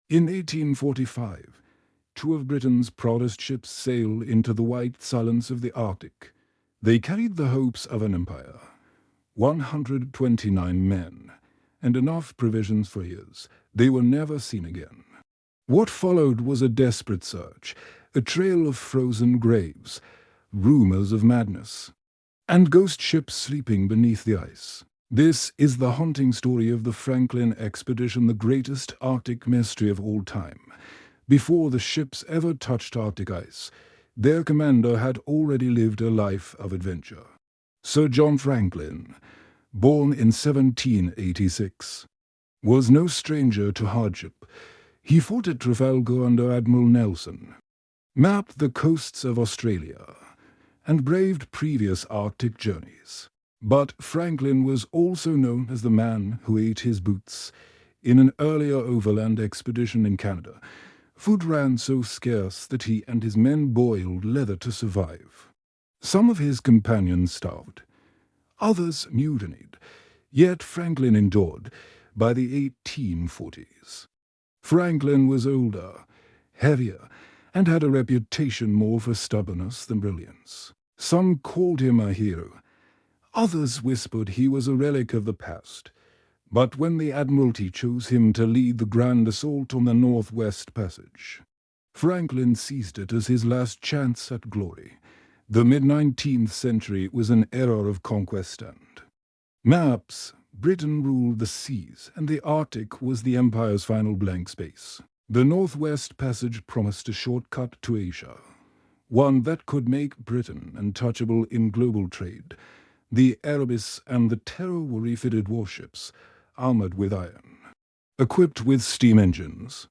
In 1845, two of Britain's proudest ships sailed into the white silence of the Arctic. They carried the hopes of an empire. 129 men, and enough provisions for years. They were never seen again. What followed was a desperate search, a trail of frozen graves, rumors of madness, and ghost ships sleeping beneath the ice. This is the haunting story of the Franklin expedition, the greatest Arctic mystery of all time. Before the ships ever touched Arctic ice, their commander had already lived a life of adventure. Sir John Franklin, born in 1786, was no stranger to hardship. He fought at Trafalgar under Admiral Nelson, mapped the coasts of Australia, and braved previous Arctic journeys. But Franklin was also known as the man who ate his boots. In an earlier overland expedition in Canada, food ran so scarce that he and his men boiled leather to survive. Some of his companions starved. Others mutinied. Yet Franklin endured. By the 1840s, Franklin was older, heavier, and had a reputation more for stubbornness than brilliance. Some called him a hero. Others whispered he was a relic of the past. But when the Admiralty chose him to lead the grand assault on the Northwest Passage, Franklin seized it as his last chance at glory. The mid-19th century was an era of conquest and maps. Britain ruled the seas, and the Arctic was the empire's final blank space. The Northwest Passage promised a shortcut to Asia, one that could make Britain untouchable in global trade. The Erebus and the Terror were refitted warships, armored with iron, equipped with steam engines,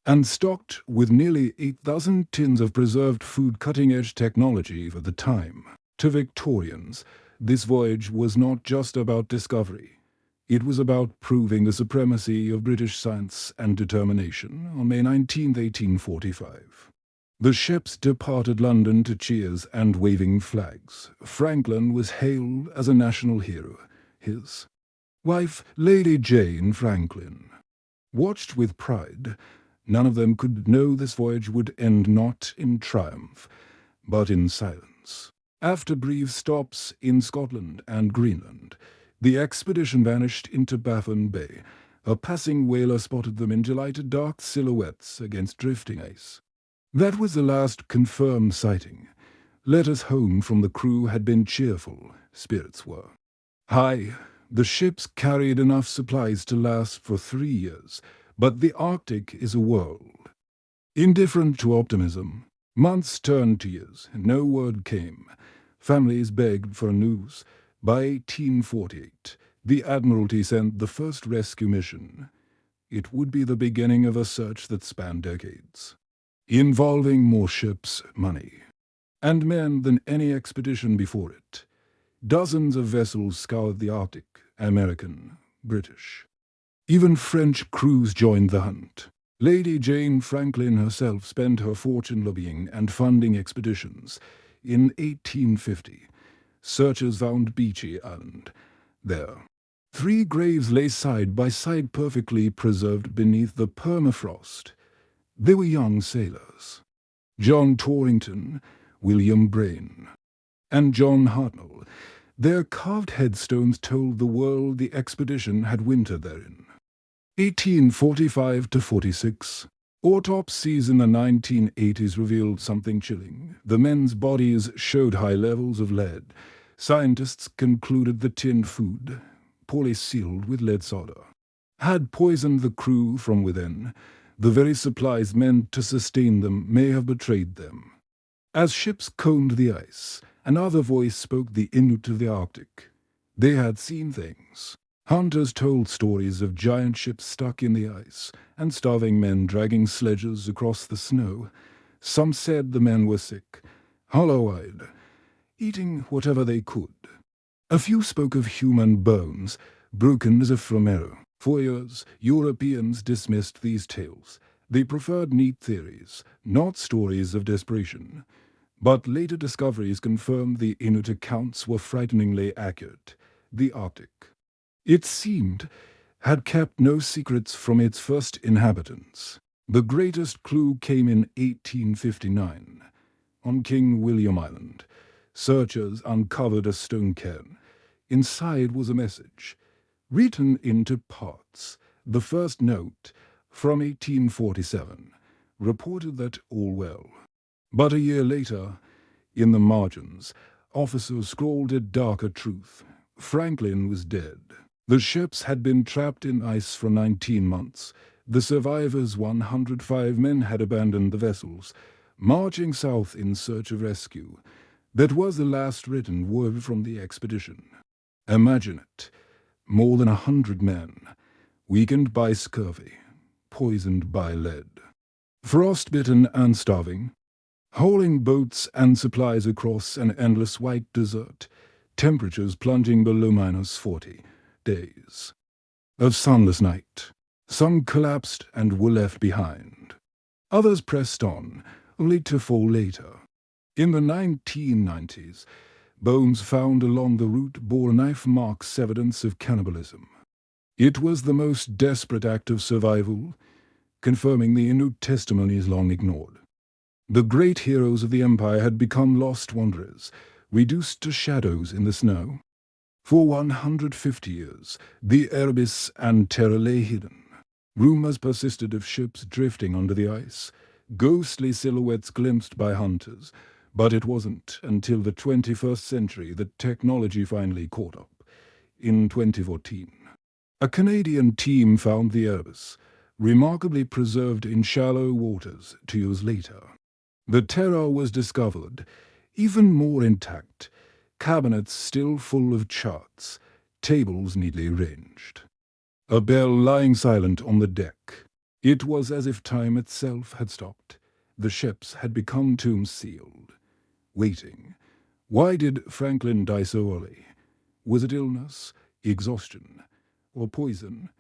and stocked with nearly 8,000 tins of preserved food, cutting-edge technology for the time. To Victorians, this voyage was not just about discovery. It was about proving the supremacy of British science and determination on May 19, 1845. The ships departed London to cheers and waving flags. Franklin was hailed as a national hero. His wife, Lady Jane Franklin, watched with pride. None of them could know this voyage would end not in triumph, but in silence. After brief stops in Scotland and Greenland, the expedition vanished into Baffin Bay. A passing whaler spotted them in July to dark silhouettes against drifting ice. That was the last confirmed sighting. Letters home from the crew had been cheerful. Spirits were high. The ships carried enough supplies to last for 3 years, but the Arctic is a world indifferent to optimism. Months turned to years, and no word came. Families begged for news. By 1848, the Admiralty sent the first rescue mission. It would be the beginning of a search that spanned decades, involving more ships, money, and men than any expedition before it. Dozens of vessels scoured the Arctic, American, British. Even French crews joined the hunt. Lady Jane Franklin herself spent her fortune lobbying and funding expeditions. In 1850, searchers found Beechey Island. There, 3 graves lay side by side, perfectly preserved beneath the permafrost. They were young sailors: John Torrington, William Brain, and John Hartnell. Their carved headstones told the world the expedition had wintered therein. 1845 to 46. Autopsies in the 1980s revealed something chilling. The men's bodies showed high levels of lead. Scientists concluded the tinned food, poorly sealed with lead solder, had poisoned the crew from within. The very supplies meant to sustain them may have betrayed them. As ships combed the ice, another voice spoke, the Inuit of the Arctic. They had seen things. Hunters told stories of giant ships stuck in the ice, and starving men dragging sledges across the snow. Some said the men were sick, hollow-eyed, eating whatever they could. A few spoke of human bones, broken as if from marrow. For years, Europeans dismissed these tales. They preferred neat theories, not stories of desperation. But later discoveries confirmed the Inuit accounts were frighteningly accurate. The Arctic, it seemed, had kept no secrets from its first inhabitants. The greatest clue came in 1859. On King William Island, searchers uncovered a stone cairn. Inside was a message, written into parts. The first note, from 1847, reported that all well. But a year later, in the margins, officers scrawled a darker truth. Franklin was dead. The ships had been trapped in ice for 19 months. The survivors, 105 men, had abandoned the vessels, marching south in search of rescue. That was the last written word from the expedition. Imagine it. More than 100 men, weakened by scurvy, poisoned by lead, frostbitten and starving, hauling boats and supplies across an endless white desert, temperatures plunging below -40, days of sunless night. Some collapsed and were left behind. Others pressed on, only to fall later. In the 1990s, bones found along the route bore knife marks, evidence of cannibalism. It was the most desperate act of survival, confirming the Inuit testimonies long ignored. The great heroes of the empire had become lost wanderers, reduced to shadows in the snow. For 150 years, the Erebus and Terror lay hidden. Rumors persisted of ships drifting under the ice, ghostly silhouettes glimpsed by hunters. But it wasn't until the 21st century that technology finally caught up. In 2014, a Canadian team found the Erebus, remarkably preserved in shallow waters 2 years later. The Terror was discovered, even more intact, cabinets still full of charts, tables neatly arranged. A bell lying silent on the deck. It was as if time itself had stopped. The ships had become tombs sealed, waiting. Why did Franklin die so early? Was it illness, exhaustion, or poison?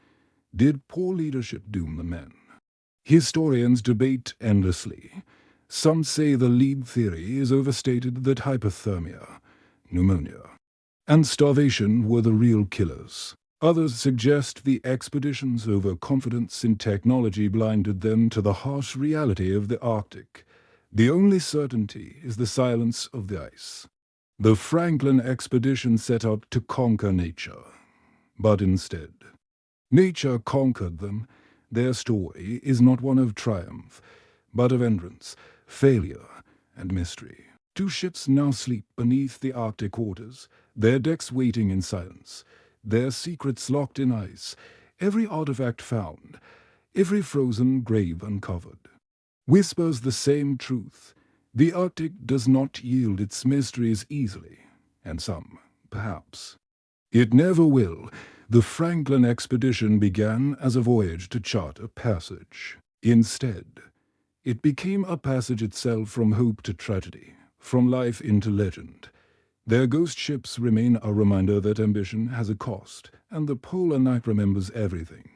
Did poor leadership doom the men? Historians debate endlessly. Some say the lead theory is overstated, that hypothermia, pneumonia, and starvation were the real killers. Others suggest the expedition's overconfidence in technology blinded them to the harsh reality of the Arctic. The only certainty is the silence of the ice. The Franklin expedition set out to conquer nature, but instead, nature conquered them. Their story is not one of triumph, but of endurance, failure, and mystery. 2 ships now sleep beneath the Arctic waters, their decks waiting in silence, their secrets locked in ice, every artifact found, every frozen grave uncovered. Whispers the same truth. The Arctic does not yield its mysteries easily, and some, perhaps. It never will. The Franklin expedition began as a voyage to chart a passage. Instead, it became a passage itself, from hope to tragedy, from life into legend. Their ghost ships remain a reminder that ambition has a cost, and the polar night remembers everything.